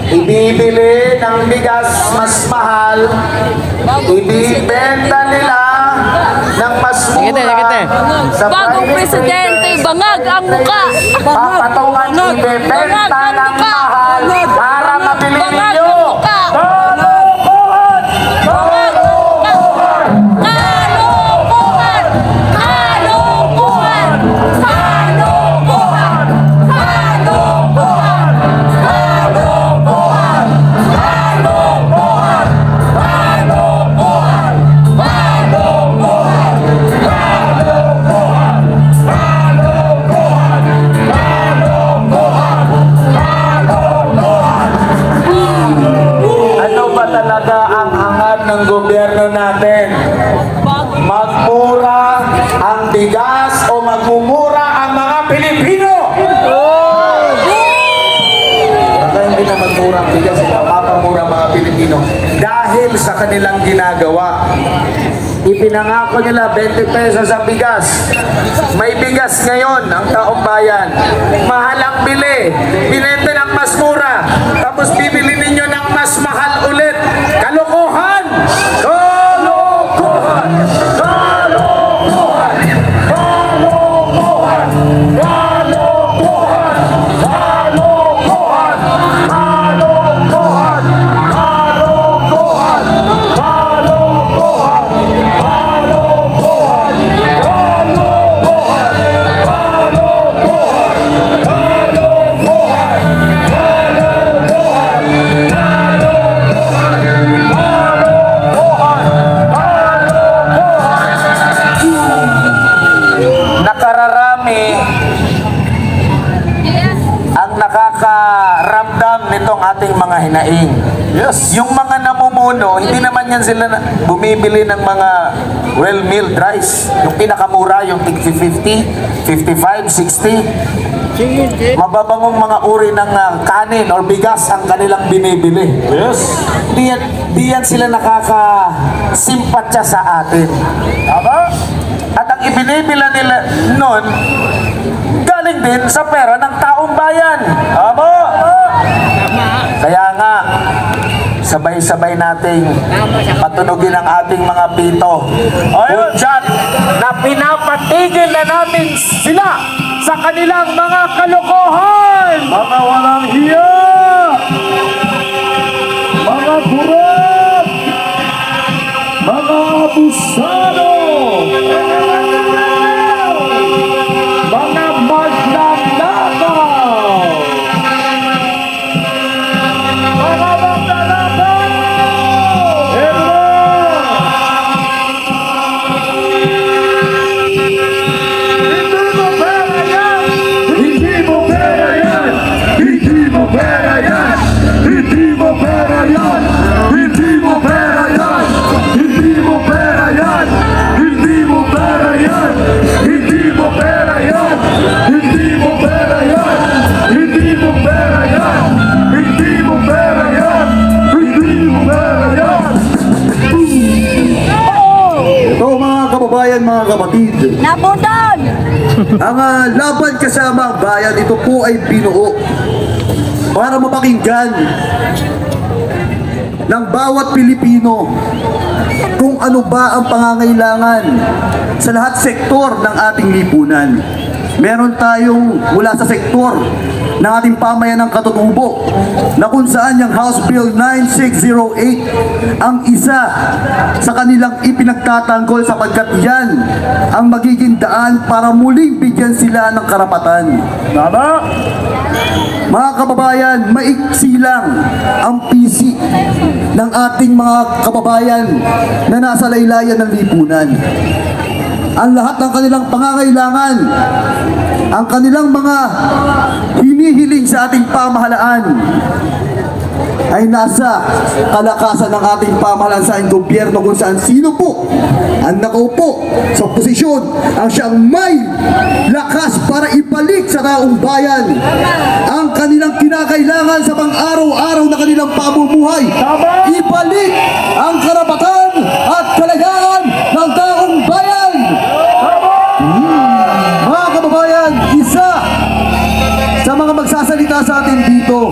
Ibibili ng bigas mas mahal, ibibenta nila ng mas mura sa bagong presidente, bangag ang muka. papatungan ibibenta ng mahal para mabili ninyo. Ng gobyerno natin, magmura ang bigas o magmumura ang mga Pilipino. Baka hindi na magmura ang bigas, mapapamura ang mga Pilipino dahil sa kanilang ginagawa. Ipinangako nila 20 pesos ang bigas. May bigas ngayon ang taong bayan, mahal ang bili, binenta ng mas mura, tapos bibili ninyo ng mas mahal ulit. Kalokohan! Kalokohan! Kalokohan! Kalokohan! Kalokohan! Kalokohan! Kalokohan! Kalokohan! Nakararami ang nakakaramdam nitong ating mga hinaing. Yes. Yung mga namumuno, hindi naman yan sila bumibili ng mga well-milled rice. Yung pinakamura, yung 50, 55, 60. Mababangong mga uri ng kanin or bigas ang kanilang binibili. Yes. Di yan sila nakakasimpatya sa atin. Tama? At ang ibinibila nila nun, galing din sa pera ng taong bayan. Tama? Kaya nga, sabay-sabay nating patunugin ang ating mga pito. Diyan na pinapatigil na natin sila sa kanilang mga kalokohan. Mga walang hiya! Mga kurap! Mga abusado! Mga magnanakaw! Mga magnanakaw! Hindi mo pera yan! Hindi mo pera yan! Hindi mo pera yan! Hindi mo pera yan! Hindi mo pera yan! Hindi mo pera yan! Hindi mo pera yan! Hindi mo pera yan! Hindi mo pera yan! Hindi mo pera yan! Hindi mo pera yan! Ito mga kababayan, mga kapatid, Nabudon! ang laban kasama ang bayan, ito po ay binuo para mapakinggan ng bawat Pilipino kung ano ba ang pangangailangan sa lahat sektor ng ating lipunan. Meron tayong mula sa sektor ng ating pamayanang katutubo na kung saan yung House Bill 9608 ang isa sa kanilang ipinagtatanggol sapagkat yan ang magiging daan para muling bigyan sila ng karapatan. Tama? Mga kababayan, maiksi lang ang PC ng ating mga kababayan na nasa laylayan ng lipunan. Ang lahat ng kanilang pangangailangan ang kanilang mga hinihiling sa ating pamahalaan ay nasa kalakasan ng ating pamahalaan sa ating gobyerno, kung saan sino po ang nakaupo sa posisyon ang siyang may lakas para ibalik sa taong bayan ang kanilang kinakailangan sa pang-araw-araw na kanilang pamumuhay. Ibalik ang karapatan at kalayaan ng taong bayan. Mga kababayan, isa sa mga magsasalita sa atin dito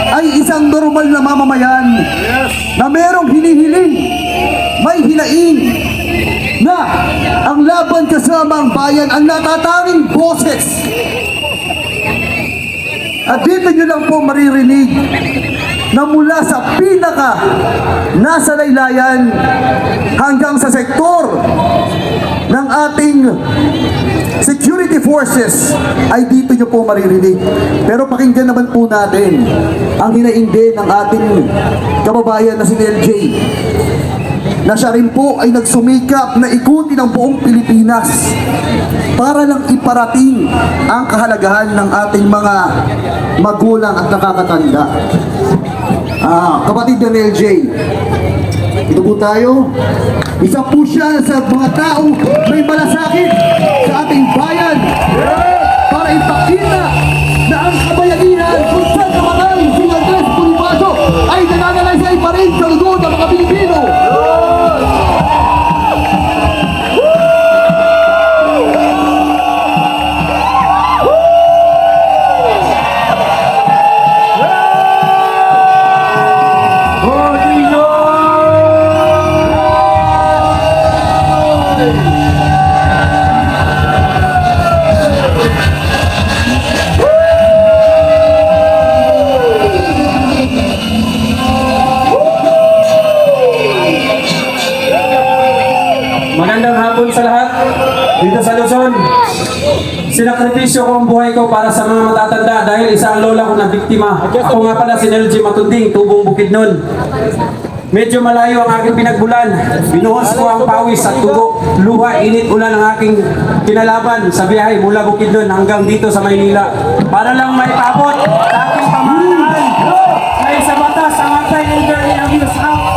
ay isang normal na mamamayan na merong hinihiling, may hinaing na ang laban kasama ang bayan, ang natatanging boses. At dito nyo lang po maririnig na mula sa pinaka nasa laylayan hanggang sa sektor ng ating security forces ay dito nyo po maririnig. Pero pakinggan naman po natin ang hinaing din ng ating kababayan na si LJ, na siya rin po ay nagsumikap na ikutin ang buong Pilipinas para lang iparating ang kahalagahan ng ating mga magulang at nakakatanda. Kapatid ng LJ, ito po tayo. Isa po siya sa mga taong may malasakit sa ating bayan para ipakita na ang kabayanihan kung saan kamatay si Andres Bonifacio ay nananalaysay pa rin sa lugod ng mga Pilipino. Magandang hapon sa lahat dito sa Luzon. Sinakripisyo ko ang buhay ko para sa mga matatanda dahil isa ang lola ko na biktima. Ako nga pala si LG Matunding, Tubong Bukidnon. Medyo malayo ang aking pinagbulan. Binuhos ko ang pawis at dugo, luha, init, ulan ang aking kinalaban sa biyahe mula Bukidnon hanggang dito sa Maynila. Para lang maipabot sa aking pamahalaan ay sa batas ang Anti-Elderly Abuse Act.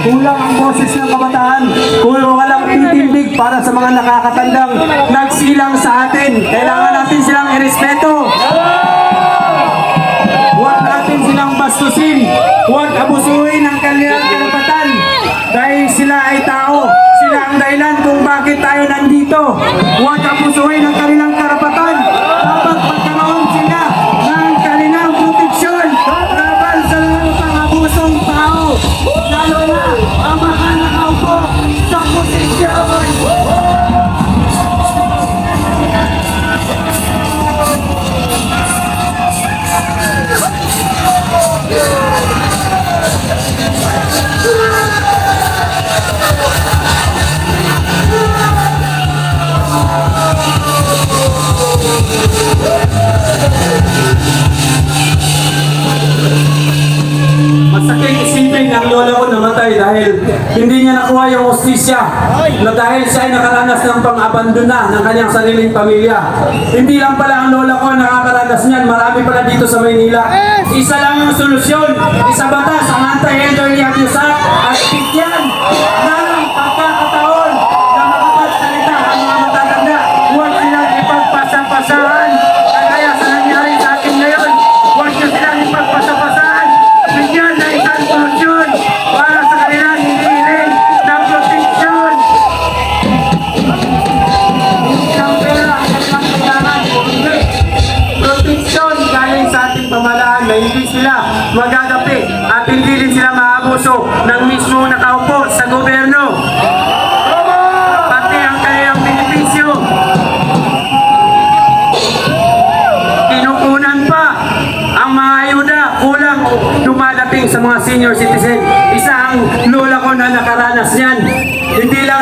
Kulang ang boses ng kabataan, kulang walang titindig para sa mga nakakatandang nagsilang sa atin. Kailangan natin silang irespeto. Huwag natin silang bastusin. Huwag abusuhin ang kanilang karapatan. Dahil sila ay tao. Sila ang dahilan kung bakit tayo nandito. Huwag abusuhin ang kanilang karapatan. Dapat magkaroon sila ng kanilang proteksyon laban sa mga pang-abusong tao. Lalo na ang mga nakaupo sa posisyon. Masakit isipin ang lola ko namatay dahil hindi niya nakuha yung hustisya na dahil siya ay nakaranas ng pang-abandona ng kanyang sariling pamilya. Hindi lang pala ang lola ko nakakaranas niyan, marami pala dito sa Maynila. Isa lang yung solusyon, isa batas ang Anti-Elderly Abuse Act at bigyan ng pagkakataon na makapagsalita ang mga matatanda. Huwag silang ipagpasapasahan kaya sa nangyari sa akin ngayon. Huwag niyo silang ipagpasapasahan. Bigyan na isang solusyon para sa kanilang hinihiling na proteksyon. Hindi lang pera ang kanilang kailangan. Proteksyon galing sa ating pamahalaan na hindi sila magagapi at hindi rin sila maabuso ng mismo nakaupo sa gobyerno. Pati ang kanilang benepisyo. Kinukunan pa ang mga ayuda, kulang dumadating sa mga senior citizen. Isa ang lola ko na nakaranas niyan. Hindi lang